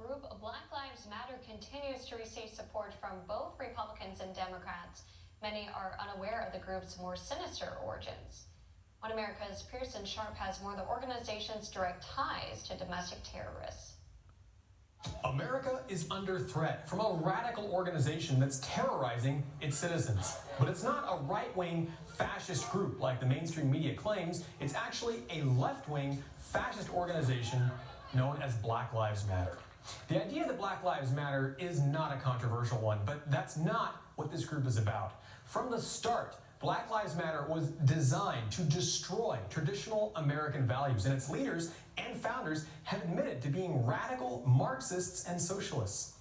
group Black Lives Matter continues to receive support from both Republicans and Democrats. Many are unaware of the group's more sinister origins. One America's Pearson Sharp has more of the organization's direct ties to domestic terrorists. America is under threat from a radical organization that's terrorizing its citizens. But it's not a right-wing fascist group like the mainstream media claims. It's actually a left-wing fascist organization known as Black Lives Matter. The idea that Black Lives Matter is not a controversial one, but that's not what this group is about. From the start, Black Lives Matter was designed to destroy traditional American values, and its leaders and founders have admitted to being radical Marxists and socialists.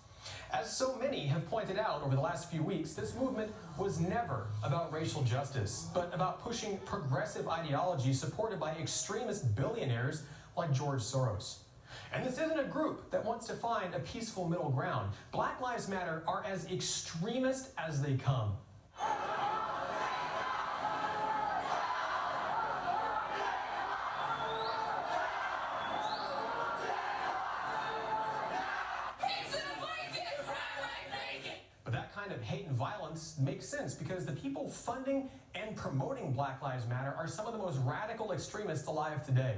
As so many have pointed out over the last few weeks, this movement was never about racial justice, but about pushing progressive ideology supported by extremist billionaires like George Soros. And this isn't a group that wants to find a peaceful middle ground. Black Lives Matter are as extremist as they come. But that kind of hate and violence makes sense because the people funding and promoting Black Lives Matter are some of the most radical extremists alive today.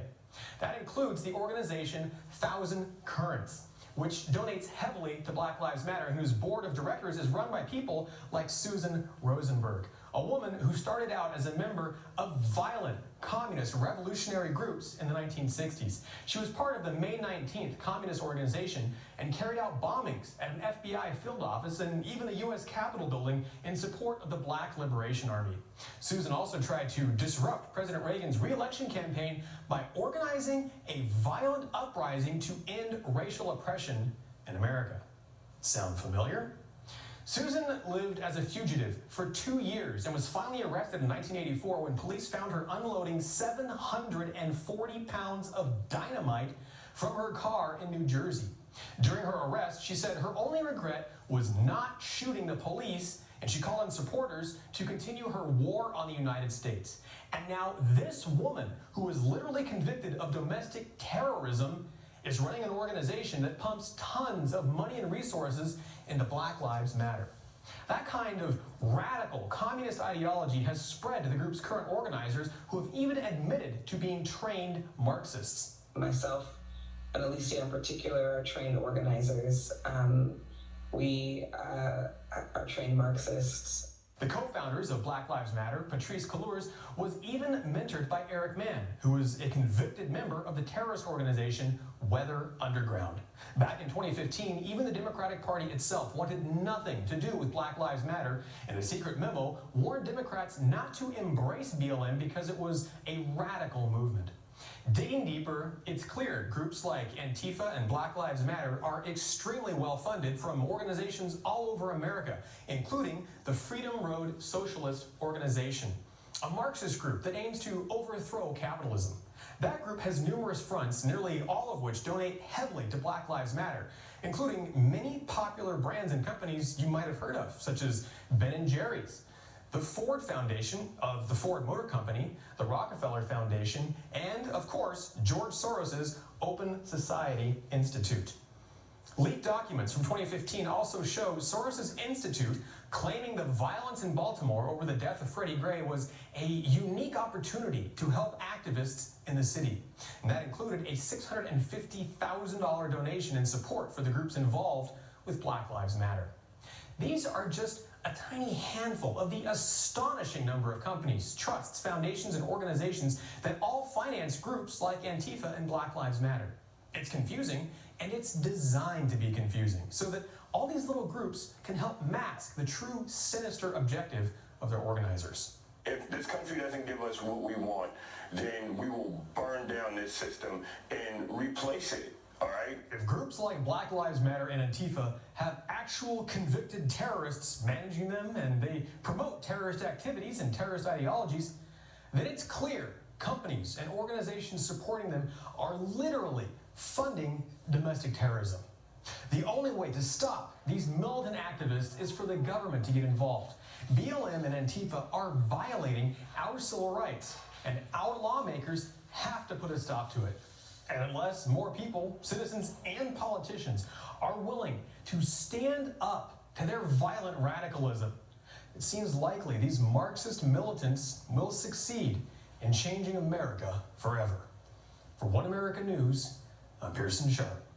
That includes the organization Thousand Currents, which donates heavily to Black Lives Matter and whose board of directors is run by people like Susan Rosenberg, a woman who started out as a member of violent communist revolutionary groups in the 1960s. She was part of the May 19th communist organization and carried out bombings at an FBI field office and even the U.S. Capitol building in support of the Black Liberation Army. Susan also tried to disrupt President Reagan's re-election campaign by organizing a violent uprising to end racial oppression in America. Sound familiar? Susan lived as a fugitive for 2 years and was finally arrested in 1984 when police found her unloading 740 pounds of dynamite from her car in New Jersey. During her arrest, she said her only regret was not shooting the police, and she called on supporters to continue her war on the United States. And now this woman, who was literally convicted of domestic terrorism, is running an organization that pumps tons of money and resources into Black Lives Matter. That kind of radical communist ideology has spread to the group's current organizers, who have even admitted to being trained Marxists. Myself and Alicia in particular are trained organizers. We are trained Marxists. The co-founders of Black Lives Matter, Patrisse Cullors, was even mentored by Eric Mann, who was a convicted member of the terrorist organization Weather Underground. Back in 2015, even the Democratic Party itself wanted nothing to do with Black Lives Matter, and a secret memo warned Democrats not to embrace BLM because it was a radical movement. Digging deeper, it's clear groups like Antifa and Black Lives Matter are extremely well funded from organizations all over America, including the Freedom Road Socialist Organization, a Marxist group that aims to overthrow capitalism. That group has numerous fronts, nearly all of which donate heavily to Black Lives Matter, including many popular brands and companies you might have heard of, such as Ben & Jerry's, the Ford Foundation of the Ford Motor Company, the Rockefeller Foundation, and, of course, George Soros's Open Society Institute. Leaked documents from 2015 also show Soros's institute claiming the violence in Baltimore over the death of Freddie Gray was a unique opportunity to help activists in the city. And that included a $650,000 donation in support for the groups involved with Black Lives Matter. These are just a tiny handful of the astonishing number of companies, trusts, foundations, and organizations that all finance groups like Antifa and Black Lives Matter. It's confusing, and it's designed to be confusing, so that all these little groups can help mask the true sinister objective of their organizers. If this country doesn't give us what we want, then we will burn down this system and replace it. All right? If groups like Black Lives Matter and Antifa have actual convicted terrorists managing them and they promote terrorist activities and terrorist ideologies, then it's clear companies and organizations supporting them are literally funding domestic terrorism. The only way to stop these militant activists is for the government to get involved. BLM and Antifa are violating our civil rights, and our lawmakers have to put a stop to it. And unless more people, citizens and politicians, are willing to stand up to their violent radicalism, it seems likely these Marxist militants will succeed in changing America forever. For One America News, I'm Pearson Sharp.